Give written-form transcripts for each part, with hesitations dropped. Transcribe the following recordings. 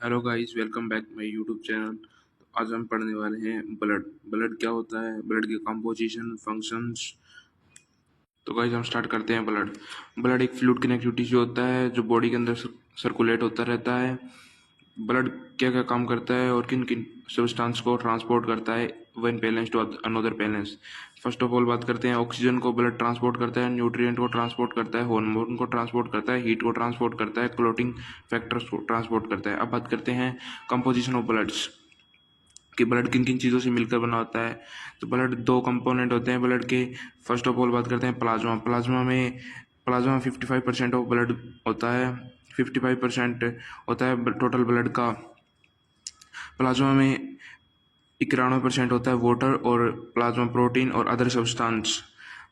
Hello guys, welcome back my YouTube channel. तो आज हम पढ़ने वाले हैं ब्लड। ब्लड क्या होता है, ब्लड के कंपोजिशन, फंक्शंस। तो गाइस हम स्टार्ट करते हैं। ब्लड ब्लड एक फ्लूइड कनेक्टिविटी जो होता है, जो बॉडी के अंदर सर्कुलेट होता रहता है। ब्लड क्या क्या काम करता है और किन किन सब्सटेंस को ट्रांसपोर्ट करता है when balance to another balance. First of all बात करते हैं, ऑक्सीजन को ब्लड ट्रांसपोर्ट करता है, न्यूट्रिएंट को ट्रांसपोर्ट करता है, हार्मोन को ट्रांसपोर्ट करता है, हीट को ट्रांसपोर्ट करता है, क्लोटिंग फैक्टर्स को ट्रांसपोर्ट करता है। अब बात करते हैं कंपोजिशन ऑफ ब्लड्स, कि ब्लड किन किन चीज़ों से मिलकर बना होता है। तो ब्लड दो कंपोनेंट होते हैं ब्लड के। फर्स्ट ऑफ ऑल बात करते हैं प्लाज्मा। प्लाज्मा 55% ऑफ ब्लड होता है। 55% होता है टोटल ब्लड का। प्लाज्मा में 91% होता है वाटर और प्लाज्मा प्रोटीन और अदर सब्सटेंस।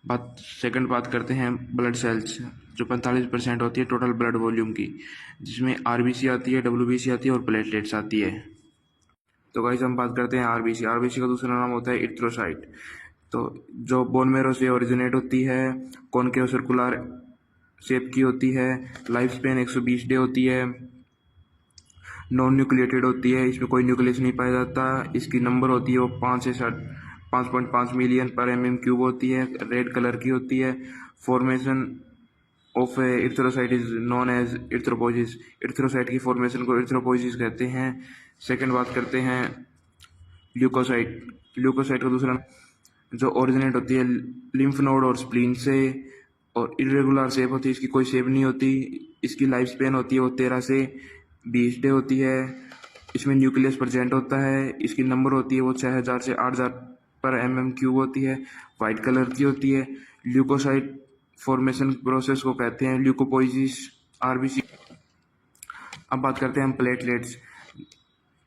बात करते हैं ब्लड सेल्स, जो 45% होती है टोटल ब्लड वॉल्यूम की, जिसमें आरबीसी आती है, डब्ल्यूबीसी आती है और प्लेटलेट्स आती है। तो गाइस हम बात करते हैं आरबीसी। आरबीसी का दूसरा नाम होता है इरिथ्रोसाइट। तो जो बोन मेरो से ओरिजिनेट होती है, कॉनकेव सर्कुलर शेप की होती है, लाइफ स्पेन 120 डे होती है, नॉन न्यूक्लिएटेड होती है, इसमें कोई न्यूक्लियस नहीं पाया जाता। इसकी नंबर होती है वो 5.5 मिलियन पर mm³ होती है, रेड कलर की होती है। Formation of erythrocyte is known as erythropoiesis. Erythrocyte की फॉर्मेशन को इरिथ्रोपोइसिस कहते हैं। सेकंड बात करते हैं ल्यूकोसाइट। ल्यूकोसाइट का दूसरा जो ओरिजिनेट होती है लिम्फ नोड और स्प्लीन से, और इरेगुलर शेप होती है, इसकी कोई शेप नहीं होती। इसकी लाइफ स्पेन होती है वो 13 से 20 डे होती है। इसमें न्यूक्लियस प्रेजेंट होता है। इसकी नंबर होती है वो 6000 से 8000 पर mm³ होती है, वाइट कलर की होती है। ल्यूकोसाइट फॉर्मेशन प्रोसेस को कहते हैं ल्यूकोपोइसिस, आरबीसी। अब बात करते हैं हम प्लेटलेट्स,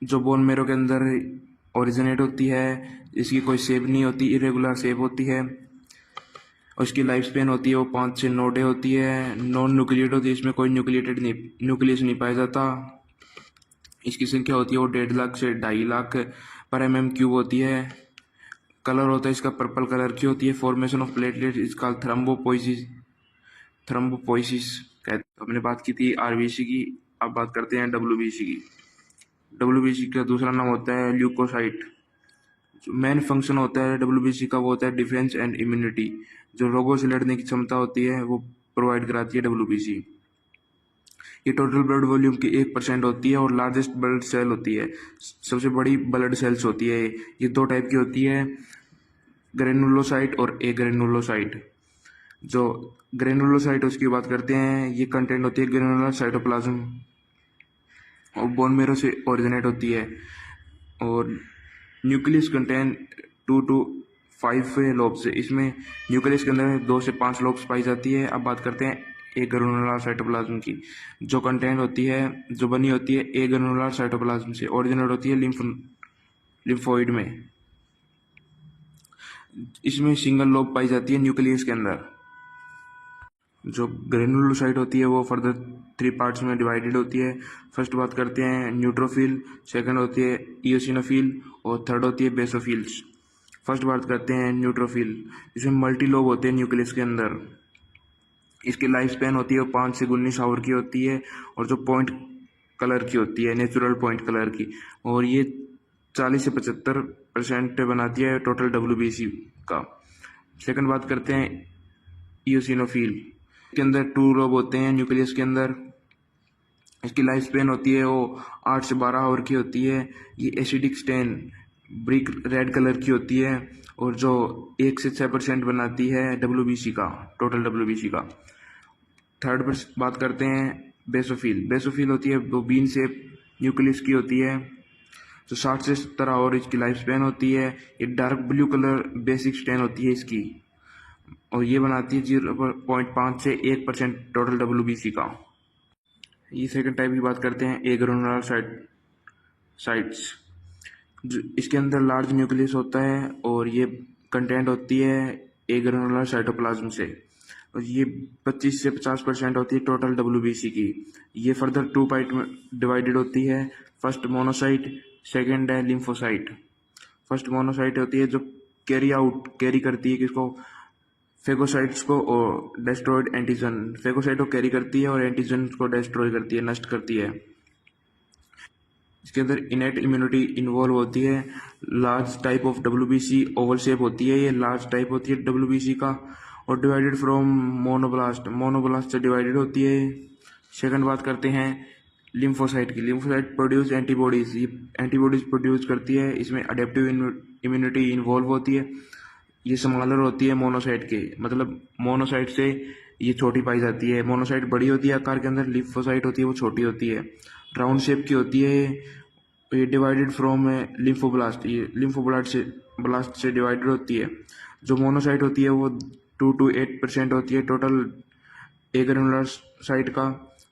जो बोन मेरो के अंदर ओरिजिनेट होती है। इसकी कोई शेप नहीं होती, इरेगुलर शेप होती है, और इसकी लाइफ स्पेन होती है वो 5 से 9 डे होती है। नॉन न्यूक्लिएट होती है, इसमें कोई न्यूक्लियस नहीं पाया जाता। इसकी संख्या होती है वो 1.5 लाख से 2.5 लाख पर mm³ होती है। कलर होता है इसका पर्पल कलर की होती है। फॉर्मेशन ऑफ प्लेटलेट इसका थ्रोम्बोपोइसिस। थ्रोम्बोपोइसिस कहते। हमने बात की थी आरबीसी की, अब बात करते हैं डब्ल्यूबीसी की। डब्ल्यूबीसी का दूसरा नाम होता है ल्यूकोसाइट। जो मेन फंक्शन होता है डब्ल्यूबीसी का वो होता है डिफेंस एंड इम्यूनिटी। जो रोगों से लड़ने की क्षमता होती है वो प्रोवाइड कराती है डब्ल्यूबीसी। ये टोटल ब्लड वॉल्यूम की 1% होती है और लार्जेस्ट ब्लड सेल होती है, सबसे बड़ी ब्लड सेल्स होती है। ये दो टाइप की होती है, ग्रेनुलोसाइट और ए ग्रेनुलोसाइट। जो ग्रेनुलोसाइट उसकी बात करते हैं, ये कंटेंट होती है ग्रेनुलर साइटोप्लाज्म और बोन मेरो से ओरिजिनेट होती है। और न्यूक्लियस कंटेन 2 to 5 लोब्स। इसमें न्यूक्लियस के अंदर 2 से 5 लोब्स पाई जाती है। अब बात करते हैं ए ग्रेनुलर साइटोप्लाज्म की, जो कंटेंट होती है, जो बनी होती है ए ग्रेनुलर साइटोप्लाज्म से, ओरिजिनेट होती है लिम्फोइड में। इसमें सिंगल लोब पाई जाती है न्यूक्लियस के अंदर। जो ग्रेनुलोसाइट होती है वो फर्दर 3 पार्ट्स में डिवाइडेड होती है। फर्स्ट बात करते हैं न्यूट्रोफिल, सेकंड होती है इयोसिनोफिल और थर्ड होती है बेसोफिल्स। फर्स्ट बात करते हैं न्यूट्रोफिल। इसमें मल्टी लोब होते हैं न्यूक्लियस के अंदर। इसकी लाइफ स्पैन होती है 5 से 19 आवर की होती है, और जो पॉइंट कलर की होती है, नेचुरल पॉइंट कलर की, और ये 40 से 75% बनाती है टोटल डब्ल्यूबीसी का। सेकंड बात करते हैं इयोसिनोफिल। के अंदर 2 लोब होते हैं न्यूक्लियस के अंदर। इसकी लाइफ स्पेन होती है वो 8 से 12 आवर की होती है। ये acidic stain brick red colour की होती है, और जो 1 से 6% बनाती है डब्ल्यूबीसी का, टोटल डब्ल्यूबीसी का। थर्ड पर बात करते हैं बेसोफिल। बेसोफिल होती है वो बीन शेप न्यूक्लियस की होती है, जो 60 से 70 आवर इसकी लाइफ स्पेन होती है। ये dark blue colour basic stain होती है इसकी, और ये बनाती है 0.5 से 1% टोटल डब्ल्यूबीसी का। ये सेकंड टाइप की बात करते हैं ए ग्रेनुलर साइट्स। इसके अंदर लार्ज न्यूक्लियस होता है, और ये कंटेंट होती है ए ग्रेनुलर साइटोप्लाज्म से, और ये 25 से 50% होती है टोटल डब्ल्यूबीसी की। ये फर्दर 2 पार्ट में डिवाइडेड होती है। फर्स्ट मोनोसाइट, सेकंड है लिम्फोसाइट। फर्स्ट मोनोसाइट होती है जो कैरी करती है किसको, फेगोसाइट्स को, और डेस्ट्रॉयड एंटीजन। फेगोसाइट को कैरी करती है और एंटीजन को डेस्ट्रॉय करती है, नष्ट करती है। इसके अंदर इनेट इम्यूनिटी इन्वॉल्व होती है। Large type of WBC Oval shape होती है, ये लार्ज टाइप होती है WBC का, और डिवाइडेड फ्रॉम मोनोब्लास्ट से डिवाइडेड होती है। सेकंड बात करते हैं लिम्फोसाइट की। लिम्फोसाइट प्रोड्यूस एंटीबॉडीज, ये एंटीबॉडीज प्रोड्यूस करती है, इसमें अडेप्टिव इम्यूनिटी इन्वॉल्व होती है। ये स्मॉलर होती है मोनोसाइट के, मतलब मोनोसाइट से ये छोटी पाई जाती है। मोनोसाइट बड़ी होती है आकार के अंदर, लिम्फोसाइट होती है वो छोटी होती है, राउंड शेप की होती है। ये डिवाइडेड फ्रॉम लिम्फोब्लास्ट, ये ब्लास्ट से डिवाइडेड होती है। जो मोनोसाइट होती है वो 2 to 8% होती है टोटल एग्रेनुलर साइट का,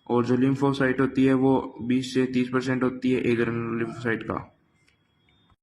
और जो लिम्फोसाइट होती है वो 20 से 30% होती है एग्रेनुलर लिम्फोसाइट का।